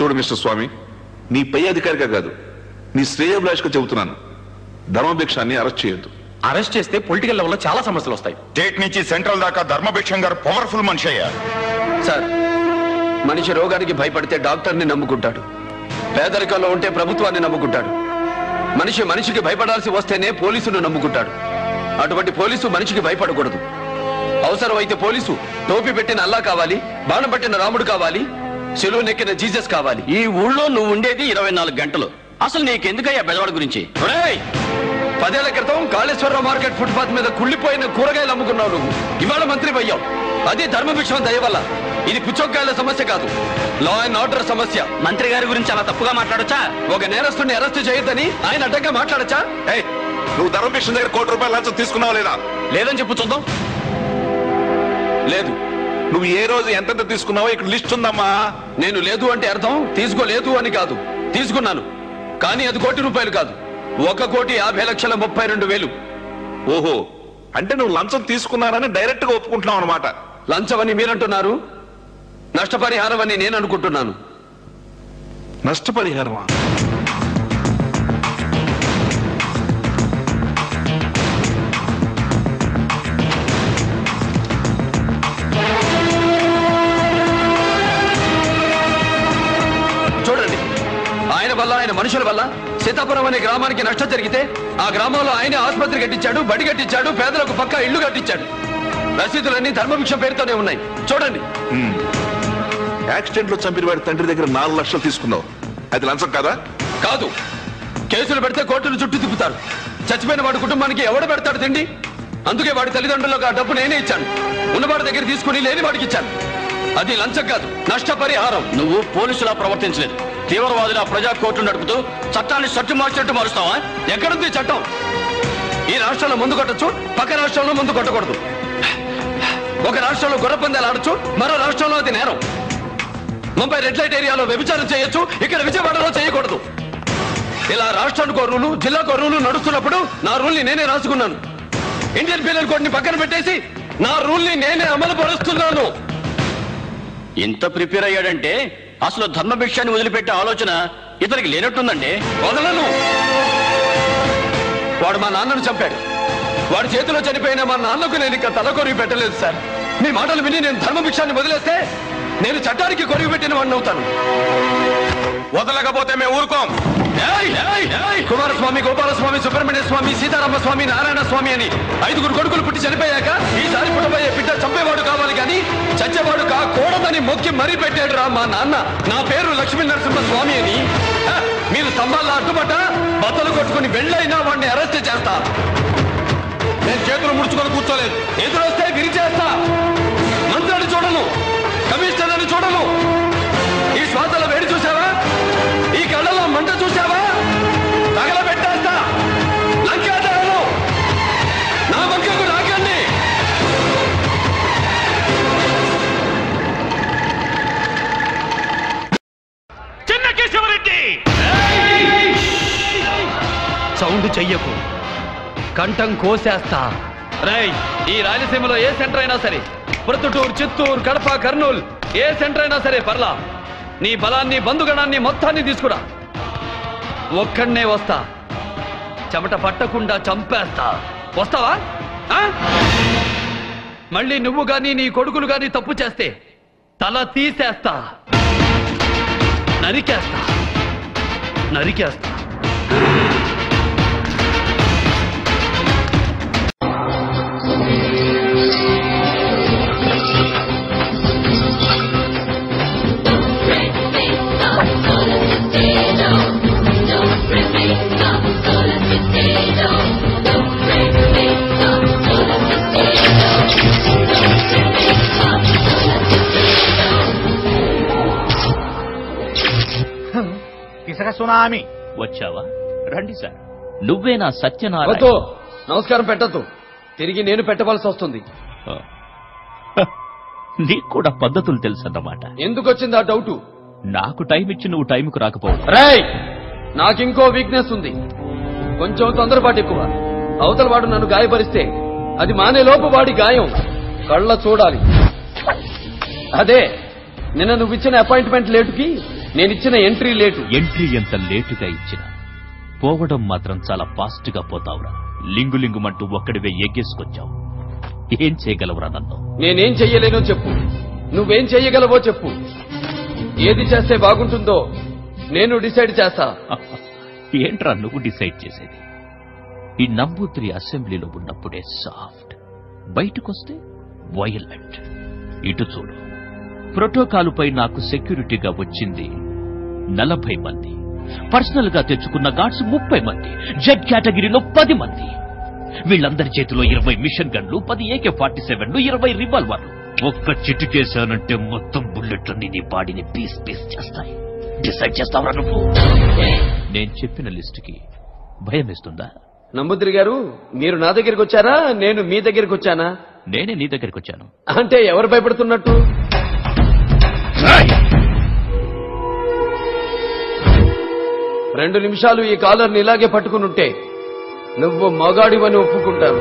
చూడు మిస్టర్ స్వామి, నీ పై అధికారిగా కాదు, నీ శ్రేయోభిలాషిగా చెబుతున్నాను, ధర్మభిక్షాన్ని అరెస్ట్ చేయొద్దు. అరెస్ట్ చేస్తే పొలిటికల్ లెవెల్లో చాలా సమస్యలు వస్తాయి. స్టేట్ నుంచి సెంట్రల్ దాకా ధర్మభిక్షం గారు పవర్ఫుల్ మనిషి అయ్యా. సార్, మనిషి రోగానికి భయపడితే డాక్టర్ని నమ్ముకుంటాడు, పేదరికంలో ఉంటే ప్రభుత్వాన్ని నమ్ముకుంటాడు. మనిషికి భయపడాల్సి వస్తేనే పోలీసును నమ్ముకుంటాడు. అటువంటి పోలీసు మనిషికి భయపడకూడదు. అవసరమైతే పోలీసు టోపీ పెట్టిన అల్లా కావాలి, బాణం పట్టిన రాముడు కావాలి, చెలువు నెక్కిన జీసస్ కావాలి. ఈ ఊళ్ళో నువ్వు ఉండేది 24 గంటలు. అసలు నీకెందుకయ్యా బెజవాడ గురించి? 10 ఏళ్ల క్రితం కాళేశ్వరరావు మార్కెట్ ఫుట్పాత్ మీద కుళ్ళిపోయిన కూరగాయలు అమ్ముకున్నావు నువ్వు. ఇవాళ మంత్రి అయ్యావు. అది ధర్మభిక్షం దయ వల్ల. ఇది పుచ్చొక్కాయల సమస్య కాదు, లా అండ్ ఆర్డర్ సమస్య. మంత్రి గారి గురించి అలా తప్పుగా మాట్లాడొచ్చా? ఒక నేరస్తుని అరెస్ట్ చేయొద్దని ఆయన అడ్డంగా మాట్లాడచ్చా? నువ్వు ధర్మభిక్షం దగ్గర ₹1 లంచం తీసుకున్నావా లేదా? లేదని చెప్పు చూద్దాం. లేదు. నువ్వు ఏ రోజు ఎంతెంత తీసుకున్నావో ఇక్కడ లిస్ట్ ఉందమ్మా. నేను లేదు అంటే అర్థం తీసుకోలేదు అని కాదు. తీసుకున్నాను, కానీ అది ₹1 కాదు, 1,50,32,000. ఓహో, అంటే నువ్వు లంచం తీసుకున్నారని డైరెక్ట్ గా ఒప్పుకుంటున్నావు అనమాట. లంచం అని మీరంటున్నారు, నష్టపరిహారం అని నేను అనుకుంటున్నాను. నష్టపరిహారమా? చూడండి, ఆయన వల్ల, ఆయన మనుషుల వల్ల సీతాపురం అనే గ్రామానికి నష్టం జరిగితే ఆ గ్రామంలో ఆయన ఆసుపత్రి కట్టించాడు, బడి కట్టించాడు, పేదలకు పక్కా ఇళ్లు కట్టించాడు. రసీదులన్నీ ధర్మభిక్ష పేరుతోనే ఉన్నాయి. చూడండి. యాక్సిడెంట్ లో చంపిన వాడి తండ్రి దగ్గర 4 లక్షలు తీసుకున్నావు, అది లంచం కాదా? కాదు. కేసులు పెడితే కోర్టులు చుట్టూ తిప్పుతారు. చచ్చిపోయిన వాడి కుటుంబానికి ఎవడు పెడతాడు తిండి? అందుకే వాడి తల్లిదండ్రులకు ఆ డబ్బు నేనే ఇచ్చాను. ఉన్నవాడి దగ్గర తీసుకుని లేని వాడికి ఇచ్చాను. అది లంచం కాదు, నష్టపరిహారం. నువ్వు పోలీసులా ప్రవర్తించలేదు, తీవ్రవాదుల ప్రజా కోర్టు నడుపుతూ చట్టాన్ని సట్టు మార్చినట్టు మారుస్తావా? ఎక్కడుంది చట్టం? ఈ రాష్ట్రంలో ముందు కొట్టచ్చు, పక్క రాష్ట్రంలో ముందు కొట్టకూడదు. ఒక రాష్ట్రంలో గుర్రపందాలు ఆడచ్చు, మరో రాష్ట్రంలో అది నేరం. ముంబై రెడ్ లైట్ ఏరియాలో వ్యభిచారం చేయొచ్చు, ఇక్కడ విజయవాడలో చేయకూడదు. ఇలా రాష్ట్రానికో రూలు, జిల్లాకో రూలు నడుస్తున్నప్పుడు నా రూల్ని నేనే రాసుకున్నాను. ఇండియన్ పీనల్ కోడ్ ని పక్కన పెట్టేసి నా రూల్ని నేనే అమలు పరుస్తున్నాను. ఇంత ప్రిపేర్ అయ్యాడంటే అసలు ధర్మభిక్షాన్ని వదిలిపెట్టే ఆలోచన ఇతనికి లేనట్టుందండి. వదలను. వాడు మా నాన్నను చంపాడు. వాడి చేతిలో చనిపోయిన మా నాన్నకు నేను ఇంకా తల కొరివి పెట్టలేదు సార్. మీ మాటలు విని నేను ధర్మభిక్షాన్ని వదిలేస్తే నేను చట్టానికి కొరివి పెట్టిన వాడిని అవుతాను. వదలకపోతే మేము ఊరుకోం. కుమారస్వామి, గోపాలస్వామి, సుబ్రహ్మణ్య స్వామి, సీతారామ స్వామి, నారాయణ స్వామి అని 5 కొడుకులు పుట్టి చనిపోయాక ఈసారి పుట్టబోయే బిడ్డ చంపేవాడు కావాలి కానీ చచ్చేవాడు కాకూడదని మొక్కి మరీ పెట్టాడు రా మా నాన్న. నా పేరు లక్ష్మీ నరసింహ స్వామి అని. మీరు స్తంభాల్లో అడ్డుపడ్డ బట్టలు కొట్టుకుని వెళ్ళైనా వాడిని అరెస్ట్ చేస్తా. నేను చేతులు ముడుచుకొని కూర్చోలేదు. ఎదురొస్తే విరిచేస్తా. మంత్రులు చూడను, కమిషనర్ని చూడను. ఈ శ్వాసల వేడి చూసావా? ఈ కళ్ళలో మంట చూసావా? తగలబెట్టేస్తా. లంకాదారులు నా వంకకు రాకండి. చిన్న కేశవరెడ్డి, సౌండ్ చెయ్యకు, కంఠం కోసేస్తా. రేయ్, ఈ రాయలసీమలో ఏ సెంటర్ అయినా సరే, ప్రొద్దుటూరు, చిత్తూరు, కడప, కర్నూలు, ఏ సెంటర్ అయినా సరే పర్లా, నీ బలాన్ని, బంధుగణాన్ని మొత్తాన్ని తీసుకురా. ఒక్కడనే వస్తా, చెమట పట్టకుండా చంపేస్తా. వస్తావా? మళ్ళీ నువ్వు గాని నీ కొడుకులు గాని తప్పు చేస్తే తల తీసేస్తా, నరికేస్తా. ఇసుక సునామీ. వచ్చావా? రండి సార్. నువ్వేనా సత్యనారాయణ? నమస్కారం పెట్టద్దు, తిరిగి నేను పెట్టవలసి వస్తుంది. నీకు కూడా పద్ధతులు తెలుసన్నమాట. ఎందుకు వచ్చింది ఆ డౌటు? నాకు టైం ఇచ్చి నువ్వు టైంకు రాకపోవడం. రేయ్, నాకింకో వీక్నెస్ ఉంది. కొంచెం తొందరపాటు ఎక్కువ. అవతల వాడు నన్ను గాయపరిస్తే అది మానే లోపు వాడి గాయం కళ్ళ చూడాలి. అదే నిన్న నువ్వు ఇచ్చిన అపాయింట్మెంట్ లేటుకి నేనిచ్చిన ఎంట్రీ లేటు. ఎంట్రీ ఎంత లేటుగా ఇచ్చినా పోవడం మాత్రం చాలా ఫాస్ట్ గా పోతావురా. లింగులింగుమంటూ ఒక్కడివే ఎగ్గేసుకొచ్చావు. ఏం చేయగలవురా నన్ను? నేనేం చెయ్యలేనో చెప్పు, నువ్వేం చెయ్యగలవో చెప్పు. ఏది చేస్తే బాగుంటుందో నేను డిసైడ్ చేస్తా. ఏంట్రా నువ్వు డిసైడ్ చేసేది? ఈ నంబూత్రి అసెంబ్లీలో ఉన్నప్పుడే సాఫ్ట్, బయటకొస్తే వైలెంట్. ఇటు చూడు, ప్రోటోకాలుపై నాకు సెక్యూరిటీగా వచ్చింది 40 మంది, పర్సనల్ గా తెచ్చుకున్న గార్డ్స్ 30 మంది, జెడ్ కేటగిరీలో 10 మంది. వీళ్ళందరి చేతిలో 20 మిషన్ గన్లు, 10 AK-47లు, 20 రివాల్వర్లు. ఒక్క చిటికేశానంటే మొత్తం బుల్లెట్లన్నీ నీ బాడీని పీస్ పీస్ చేస్తాయి. డిసైడ్ చేస్తావరా నువ్వు? నేను చెప్పిన లిస్టుకి భయమేస్తుందా? నంబూద్రి గారు, మీరు నా దగ్గరికి వచ్చారా, నేను మీ దగ్గరికి వచ్చానా? నేనే నీ దగ్గరికి వచ్చాను. అంటే ఎవరు భయపడుతున్నట్టు? 2 నిమిషాలు ఈ కాలర్ని ఇలాగే పట్టుకునుంటే నువ్వు మగాడివని ఒప్పుకుంటాను.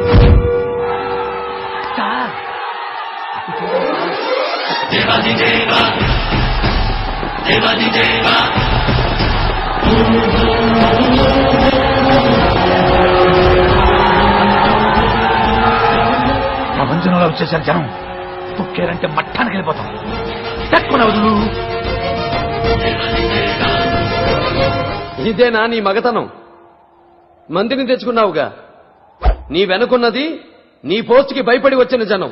ప్రపంచంలో వచ్చేసారు జనం. తొక్కారంటే మట్టానికి వెళ్ళిపోతాం. తక్కువ వదులు. ఇదేనా నీ మగతనం? మందిని తెచ్చుకున్నావుగా. నీ వెనుకున్నది నీ పోస్ట్కి భయపడి వచ్చిన జనం.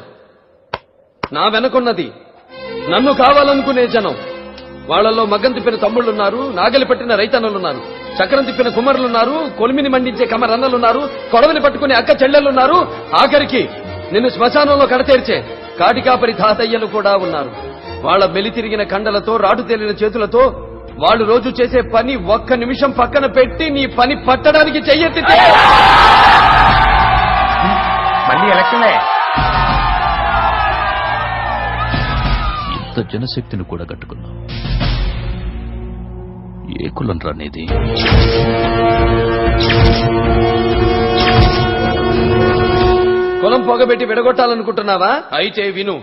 నా వెనుకున్నది నన్ను కావాలనుకునే జనం. వాళ్లలో మగ్గం తిప్పిన తమ్ముళ్లున్నారు, నాగలి పట్టిన రైతన్నలున్నారు, చక్రం తిప్పిన కుమ్మరులున్నారు, కొలిమిని మండించే కమరన్నలున్నారు, కొడవని పట్టుకునే అక్క చెల్లెళ్లున్నారు, ఆఖరికి నిన్ను శ్మశానంలో కడతేర్చే కాటికాపరి తాతయ్యలు కూడా ఉన్నారు. వాళ్ల మెలితిరిగిన కండలతో, రాటు తేలిన చేతులతో వాళ్ళు రోజు చేసే పని 1 నిమిషం పక్కన పెట్టి నీ పని పట్టడానికి చెయ్యెత్తితే మళ్ళీ ఎలక్షన్లే. ఇంత జనశక్తిని కూడా కట్టుకున్నావు. ఏ కులం రానేది? కులం పొగబెట్టి విడగొట్టాలనుకుంటున్నావా? అయితే విను.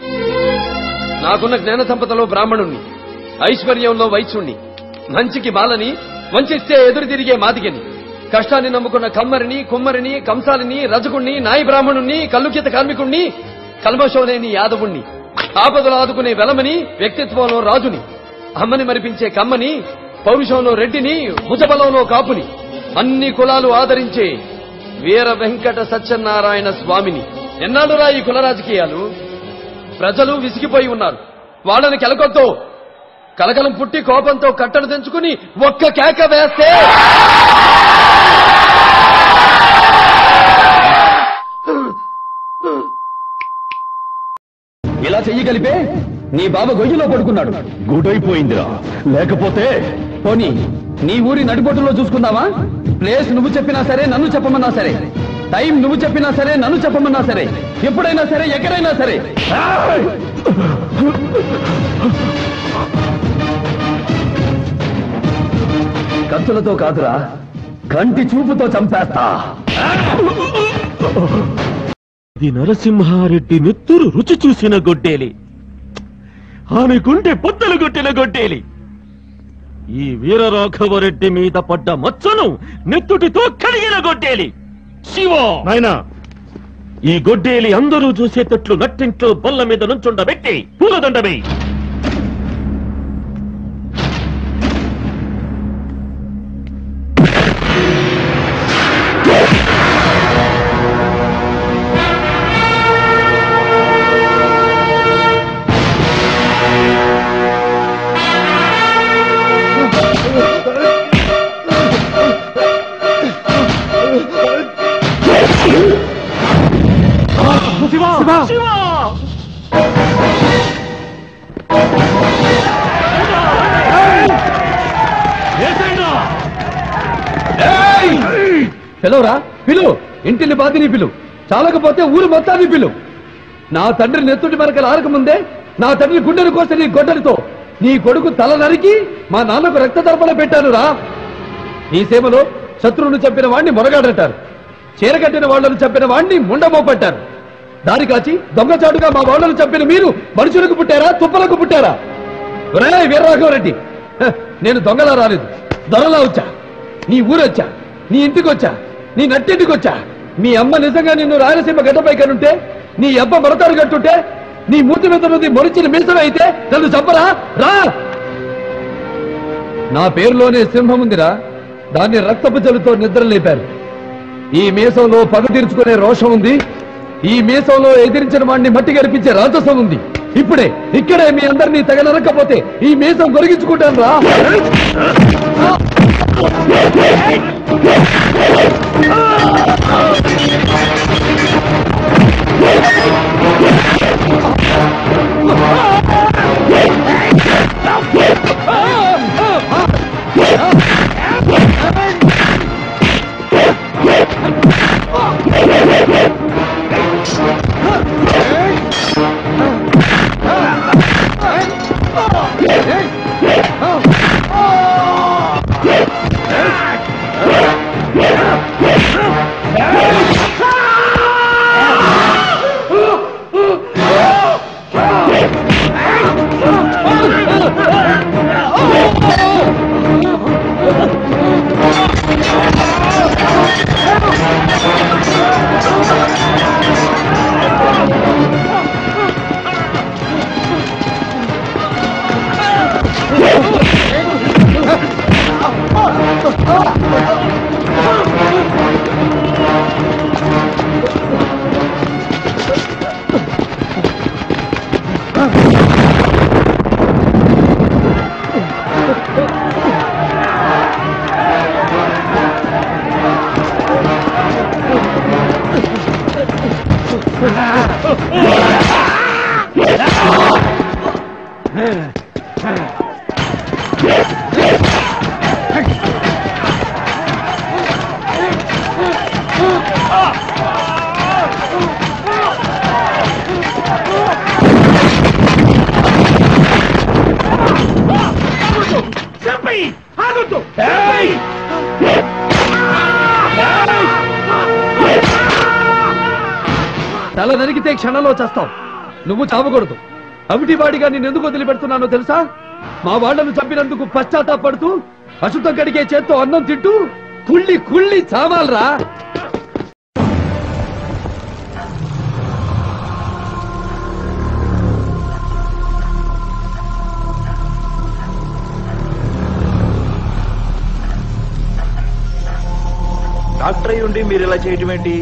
నాకున్న జ్ఞాన సంపదలో బ్రాహ్మణుణ్ణి, ఐశ్వర్యంలో వైశ్యుణ్ణి, మంచికి మాలని, వంచిస్తే ఎదురు తిరిగే మాదిగని, కష్టాన్ని నమ్ముకున్న కమ్మరిని, కుమ్మరిని, కంసాలిని, రజకుణ్ణి, నాయి బ్రాహ్మణుణ్ణి, కల్లుగీత కార్మికుణ్ణి, కల్మషం లేని యాదవుణ్ణి, ఆపదలు ఆదుకునే వెలమని, వ్యక్తిత్వంలో రాజుని, అమ్మని మరిపించే కమ్మని, పౌరుషంలో రెడ్డిని, భుజబలంలో కాపుని, అన్ని కులాలు ఆదరించే వీర వెంకట సత్యనారాయణ స్వామిని. ఎన్నాళ్ళురా ఈ కుల రాజకీయాలు? ప్రజలు విసిగిపోయి ఉన్నారు. వాళ్ళని కెలకొద్దు. కలకలం పుట్టి కోపంతో కట్టలు తెంచుకుని ఒక్క కేక వేస్తే ఇలా చెయ్యగలిపే నీ బాబా గొయ్యిలో పడుకున్నాడు. గుడైపోయిందిరా. లేకపోతే పోనీ నీ ఊరి నడిబొట్టులో చూసుకుందావా? ప్లేస్ నువ్వు చెప్పినా సరే, నన్ను చెప్పమన్నా సరే, టైం నువ్వు చెప్పినా సరే, నన్ను చెప్పమన్నా సరే, ఎప్పుడైనా సరే, ఎక్కడైనా సరే. కత్తులతో కాదురా, కంటి చూపుతో చంపేస్తా. ఇది నరసింహారెడ్డి నెత్తురు రుచి చూసిన గొడ్డేలి, ఆమెకుంటే పొద్దలు కొట్టిన గొడ్డేలి. ఈ వీరరాఘవరెడ్డి మీద పడ్డ మచ్చను నెత్తుటితో కడిగిన గొడ్డేలి. శివ నాయనా, ఈ గొడ్డేలి అందరూ చూసేటట్లు నట్టింట్లో బల్ల మీద నుంచుండబెట్టి పూలదండమే. పిలువరా, పిలు. ఇంటిని బాతిని పిలు, చాలకపోతే ఊరు మొత్తాన్ని పిలు. నా తండ్రి నెత్తుటి మరకలు ఆరకముందే నా తండ్రి గుండెను కోసి నీ గొడ్డలితో నీ కొడుకు తల నరికి మా నాన్నకు రక్త తర్పణ పెట్టాను రా. నీ సేవలో శత్రువును చంపిన వాణ్ణి మొరగాడంటారు, చీరగట్టిన వాళ్లను చంపిన వాణ్ణి ముండమోపట్టారు. దారి కాచి దొంగచాటుగా మా వాళ్లను చంపిన మీరు మనుషులకు పుట్టారా, తుప్పలకు పుట్టారా? వీరరాఘవరెడ్డి, నేను దొంగలా రాలేదు, దొరలా వచ్చా. నీ ఊరొచ్చా, నీ ఇంటికి వచ్చా, నీ నట్టింటికి వచ్చా. మీ అమ్మ నిజంగా నిన్ను రాయలసీమ గడ్డపై కనుంటే, నీ అబ్బ మరతాడు కట్టుంటే, నీ మూతి మీద నుండి మొరిచిన మీసం అయితే నన్ను చంపరా? రా. నా పేరులోనే సింహం ఉందిరా, దాన్ని రక్తపు జలుతో నిద్ర లేపారు. ఈ మీసంలో పగ తీర్చుకునే రోషం ఉంది, ఈ మీసంలో ఎదిరించిన వాడిని మట్టి గడిపించే రాజసం ఉంది. ఇప్పుడే ఇక్కడే మీ అందరినీ తగలనకపోతే ఈ మీసం గొరిగించుకుంటాను రా. తల నరికితే క్షణంలో చేస్తావు, నువ్వు చావకూడదు. అవిటివాడిగా నేను ఎందుకు వదిలిపెడుతున్నానో తెలుసా? మా వాళ్లను చంపినందుకు పశ్చాత్తాపడుతూ అశుద్ధం కడిగే చేత్తో అన్నం తింటూ కుళ్ళి కుళ్ళి చావాలరా. డాక్టర్ అయి ఉండి మీరు ఇలా చేయటం ఏంటి?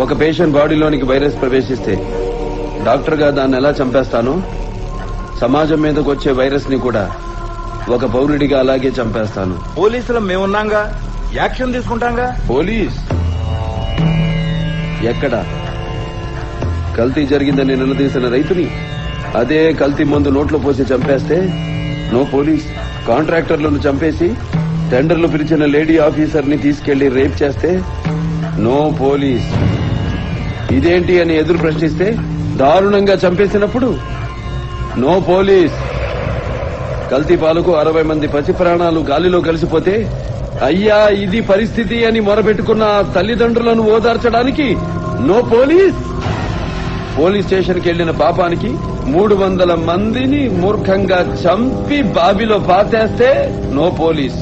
ఒక పేషెంట్ బాడీలోనికి వైరస్ ప్రవేశిస్తే డాక్టర్గా దాన్ని ఎలా చంపేస్తానో, సమాజం మీదకి వచ్చే వైరస్ ని కూడా ఒక పౌరుడిగా అలాగే చంపేస్తాను. పోలీసులు మేమున్నాంగా, యాక్షన్ తీసుకుంటాంగా. పోలీస్ ఎక్కడ? కల్తీ జరిగిందని నిలదీసిన రైతుని అదే కల్తీ మందు నోట్లో పోసి చంపేస్తే నో పోలీస్. కాంట్రాక్టర్లను చంపేసి టెండర్లు పిలిచిన లేడీ ఆఫీసర్ ని తీసుకెళ్లి రేప్ చేస్తే నో పోలీస్. ఇదేంటి అని ఎదురు ప్రశ్నిస్తే దారుణంగా చంపేసినప్పుడు నో పోలీస్. కల్తీ పాలకు 60 మంది పసి ప్రాణాలు గాలిలో కలిసిపోతే అయ్యా ఇది పరిస్థితి అని మొరబెట్టుకున్న తల్లిదండ్రులను ఓదార్చడానికి నో పోలీస్. పోలీస్ స్టేషన్కి వెళ్లిన పాపానికి 300 మందిని మూర్ఖంగా చంపి బావిలో పాతేస్తే నో పోలీస్.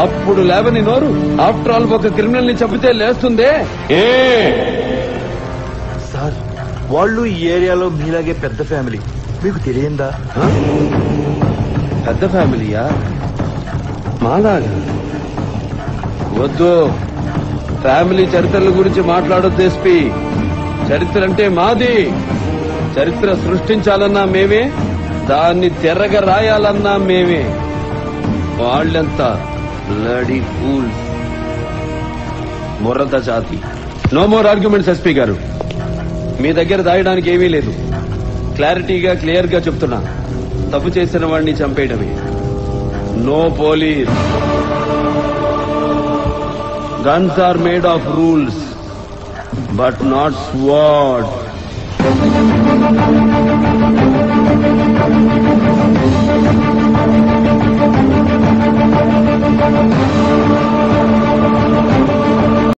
అప్పుడు లేవని నోరు ఆఫ్టర్ ఆల్ ఒక క్రిమినల్ ని చంపితే లేస్తుందే. సార్, వాళ్ళు ఈ ఏరియాలో మీలాగే పెద్ద ఫ్యామిలీ, మీకు తెలియందా? పెద్ద ఫ్యామిలీయా? మాలాగా? వద్దు, ఫ్యామిలీ చరిత్రల గురించి మాట్లాడొద్దు ఎస్పీ. చరిత్ర అంటే మాది. చరిత్ర సృష్టించాలన్నా మేమే, దాన్ని తెరగ రాయాలన్నా మేమే. వాళ్ళంతా బ్లడీ ఫూల్స్, మొర్రత జాతి. నో మోర్ ఆర్గ్యుమెంట్స్ ఎస్పీ గారు. మీ దగ్గర దాయడానికి ఏమీ లేదు. క్లారిటీగా క్లియర్ గా చెప్తున్నా, తప్పు చేసిన వాడిని చంపేయడమే. No police. Guns are made of rules but not sword.